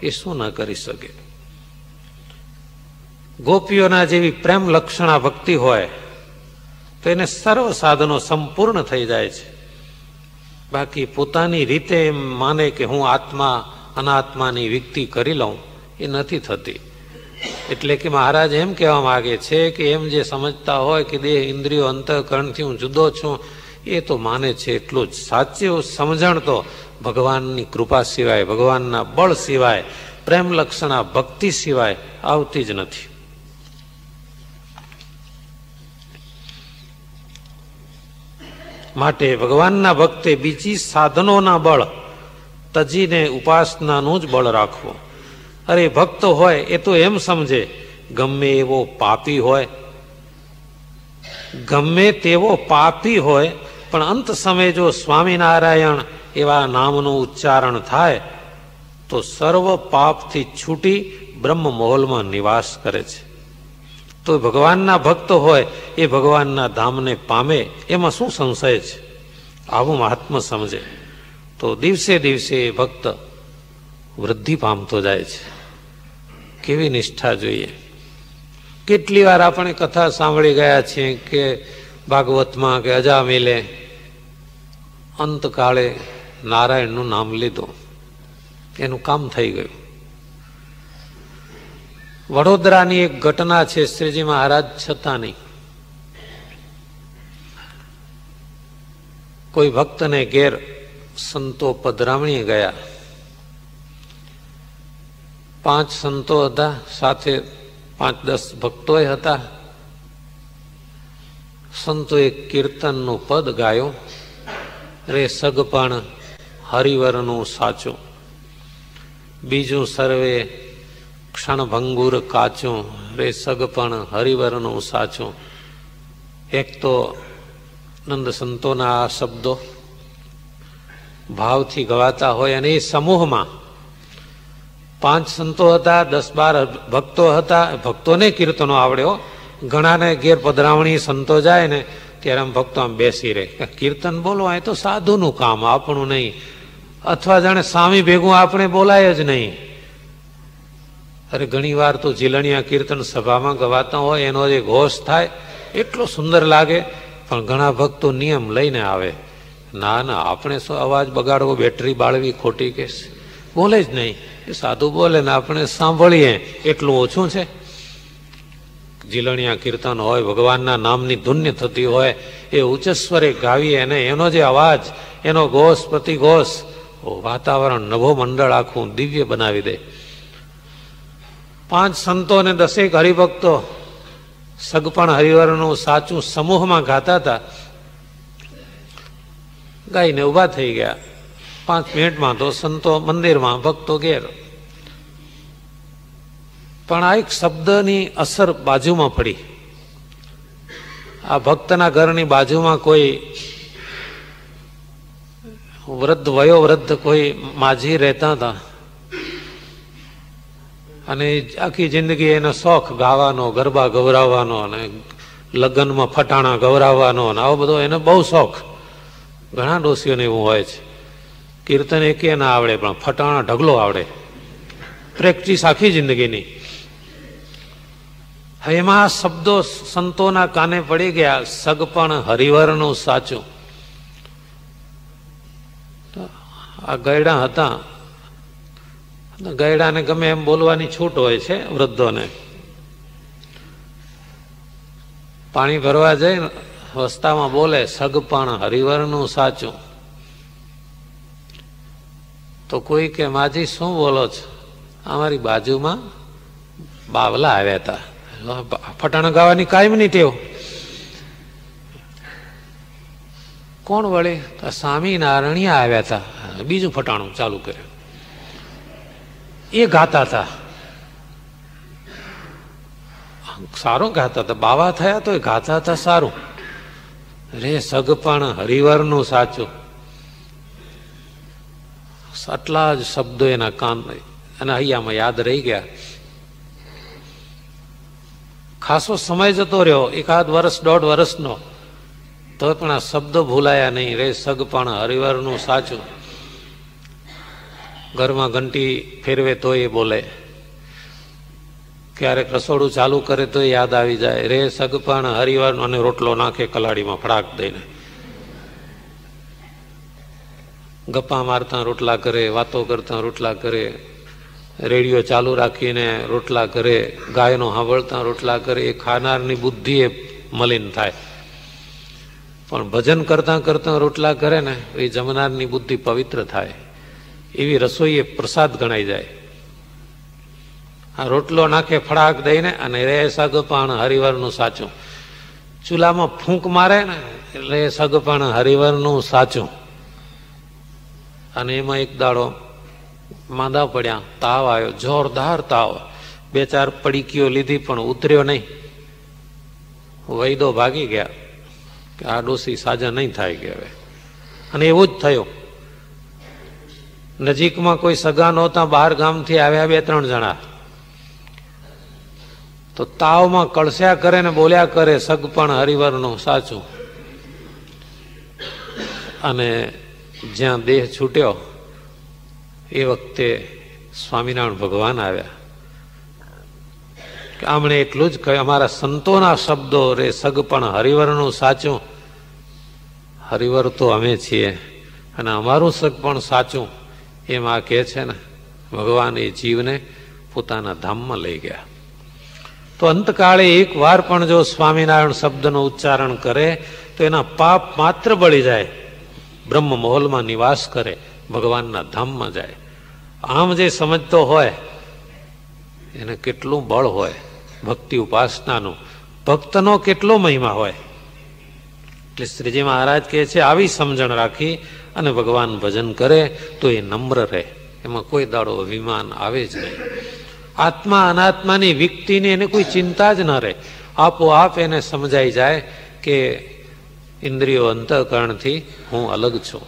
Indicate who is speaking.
Speaker 1: એ શું ન કરી શકે? ગોપીઓના જેવી પ્રેમ લક્ષણા ભક્તિ હોય તો એને સર્વ સાધનો સંપૂર્ણ થઈ જાય છે. બાકી પોતાની રીતે એમ માને કે હું આત્મા અનાત્માની વિકતિ કરી લઉં, એ નથી થતી. એટલે કે મહારાજ એમ કહેવા માગે છે કે એમ જે સમજતા હોય કે દેહ ઇન્દ્રિયો અંતઃકરણથી હું જુદો છું, એ તો માને છે એટલું જ. સાચી સમજણ તો ભગવાનની કૃપા સિવાય, ભગવાનના બળ સિવાય, પ્રેમ લક્ષણા ભક્તિ સિવાય આવતી જ નથી. માટે ભગવાનના ભક્તે બીજી સાધનોના બળ તજીને ઉપાસનાનું જ બળ રાખવું. અરે ભક્ત હોય એ તો એમ સમજે ગમે એવો પાપી હોય, ગમે તેવો પાપી હોય, પણ અંત સમયે જો સ્વામિનારાયણ એવા નામનું ઉચ્ચારણ થાય તો સર્વ પાપથી છૂટી બ્રહ્મ મહોલમાં નિવાસ કરે છે. તો ભગવાનના ભક્ત હોય એ ભગવાનના ધામને પામે, એમાં શું સંશય છે? આવું મહાત્મા સમજે તો દિવસે દિવસે એ ભક્ત વૃદ્ધિ પામતો જાય છે. કેવી નિષ્ઠા જોઈએ! કેટલી વાર આપણે કથા સાંભળી ગયા છીએ કે ભાગવતમાં કે અજામિલે અંતકાળે નારાયણનું નામ લીધું, એનું કામ થઈ ગયું. વડોદરાની એક ઘટના છે, શ્રીજી મહારાજ છતાંની કોઈ ભક્તને ઘેર સંતો પધરામણી ગયા. 5 સંતો હતા, સાથે 5-10 ભક્તોય હતા. સંતોએ કીર્તનનું પદ ગાયું, રે સગપણ હરિવરનું સાચું. બીજું સર્વે ક્ષણભંગુર કાચું, રે સગપણ હરિવરનું સાચું. એક તો નંદ સંતોના આ શબ્દો ભાવથી ગવાતા હોય, અને એ સમૂહમાં 5 સંતો હતા, 10-12 ભક્તો હતા. ભક્તોને કીર્તનો આવડ્યો. ઘણાને ઘેર પધરાવણી સંતો જાય ને ત્યારે આમ ભક્તો આમ બેસી રહે, કીર્તન બોલવા એ તો સાધુનું કામ, આપણું નહીં. અથવા જાણે સ્વામી ભેગું આપણે બોલાય જ નહીં. અરે ઘણી વાર તો ઝીલણિયા કીર્તન સભામાં ગવાતા હોય, એનો જે ઘોષ થાય એટલો સુંદર લાગે, પણ ઘણા ભક્તો નિયમ લઈને આવે, ના ના આપણે શું અવાજ બગાડવો, બેટરી બાળવી ખોટી, કે બોલે જ નહીં. એ સાધુ બોલે ને આપણે સાંભળીએ એટલું ઓછું છે. ઝીલણિયા કીર્તન હોય, ભગવાનના નામની ધુન્ય થતી હોય, એ ઉચ્ચ સ્વરે ગાવીએ અને એનો જે અવાજ, એનો ઘોષ પ્રતિઘોષ વાતાવરણ નભો મંડળ આખું દિવ્ય બનાવી દે. 5 સંતો ને 10 હરિભક્તો સગપણ હરિવરનું સાચું સમૂહમાં ગાતા હતા. ગાઈને ઉભા થઈ ગયા. 5 મિનિટમાં તો સંતો મંદિરમાં, ભક્તો ઘેર. પણ આ એક શબ્દની અસર બાજુમાં પડી. આ ભક્તના ઘરની બાજુમાં કોઈ વૃદ્ધ, વયોવૃદ્ધ કોઈ માજી રહેતા હતા, અને આખી જિંદગી એનો શોખ ગાવાનો, ગરબા ગવરાવવાનો, અને લગ્નમાં ફટાણા ગવરાવવાનો, અને આવો બધો એને બહુ શોખ. ઘણા ડોસીઓને એવું હોય છે, કીર્તન એકે ના આવડે પણ ફટાણા ઢગલો આવડે, પ્રેક્ટિસ આખી જિંદગીની. હવે એમાં શબ્દો સંતોના કાને પડી ગયા, સગપણ હરિવરનું સાચું. આ ગયડા હતા, ગયડાને ગમે એમ બોલવાની છૂટ હોય છે વૃદ્ધોને. પાણી ભરવા જાય રસ્તામાં બોલે સગપણ હરિવરનું સાચું, તો કોઈ કે માજી શું બોલો છો? અમારી બાજુમાં બાવલા આવ્યા હતા. ફટાણા ગાવાની કાયમની ટેવ. કોણ વળે? સ્વામિનારાયણ આવ્યા હતા. બીજું ફટાણું ચાલુ કર્યું. એ ગાતા હતા, સારું ગાતા હતા. બાવા થયા તો એ ગાતા હતા સારું. રે સગપણ હરિવરનું સાચું. આટલા જ શબ્દો એના કાન અને હૈયામાં યાદ રહી ગયા. ખાસો સમય જતો રહ્યો, 1 વર્ષ 1.5 વર્ષનો, તો પણ આ શબ્દો ભૂલાયા નહીં. રે સગપણ હરિવરનું સાચું. ઘરમાં ઘંટી ફેરવે તો એ બોલે, ક્યારેક રસોડું ચાલુ કરે તો યાદ આવી જાય, રે સગપણ હરિવાર, અને રોટલો નાખે કલાડીમાં ફડાક દઈને. ગપ્પા મારતા રોટલા કરે, વાતો કરતા રોટલા કરે, રેડિયો ચાલુ રાખીને રોટલા કરે, ગાયનો સાંભળતા રોટલા કરે. એ ખાનારની બુદ્ધિ એ મલિન થાય, પણ ભજન કરતા કરતા રોટલા કરે ને એ જમનારની બુદ્ધિ પવિત્ર થાય. એવી રસોઈ એ પ્રસાદ ગણાઈ જાય. આ રોટલો નાખે ફડાક દઈને, અને રે સગપણ હરિવરનું સાચું. ચૂલામાં ફૂંક મારે ને એટલે સગપણ હરિવરનું સાચું. અને એમાં એક દાડો માંદા પડ્યા, તાવ આવ્યો, જોરદાર તાવ. 2-4 પડીકીઓ લીધી પણ ઉતર્યો નહીં. વૈદો ભાગી ગયા કે આ ડોસી સાજા નહીં થાય કે હવે. અને એવું જ થયું. નજીકમાં કોઈ સગા નહોતા, બહાર ગામથી આવ્યા 2-3 જણા. તો તાવમાં કળસ્યા કરે ને બોલ્યા કરે, સગપણ હરિવરનું સાચું. અને જ્યાં દેહ છૂટ્યો એ વખતે સ્વામિનારાયણ ભગવાન આવ્યા. આમણે એટલું જ કહ્યું, અમારા સંતોના શબ્દો, રે સગપણ હરિવરનું સાચું. હરિવર તો અમે છીએ અને અમારું સગપણ સાચું, એમ આ કહે છે ને. ભગવાન એ જીવને પોતાના ધામમાં લઈ ગયા. તો અંતકાળે એક વાર પણ જો સ્વામિનારાયણ શબ્દનું ઉચ્ચારણ કરે તો એના પાપ માત્ર બળી જાય, બ્રહ્મ મહોલમાં નિવાસ કરે, ભગવાનના ધામમાં જાય. આમ જે સમજતો હોય એને કેટલું બળ હોય ભક્તિ ઉપાસનાનું, ભક્તનો કેટલો મહિમા હોય. એટલે શ્રીજી મહારાજ કહે છે, આવી સમજણ રાખી અને ભગવાન ભજન કરે તો એ નમ્ર રહે, એમાં કોઈ દાડો અભિમાન આવે જ નહીં. આત્મા અનાત્માની વિકતિની એને કોઈ ચિંતા જ ન રહે. આપોઆપ એને સમજાઈ જાય કે ઇન્દ્રિયો અંતઃકરણથી હું અલગ છું.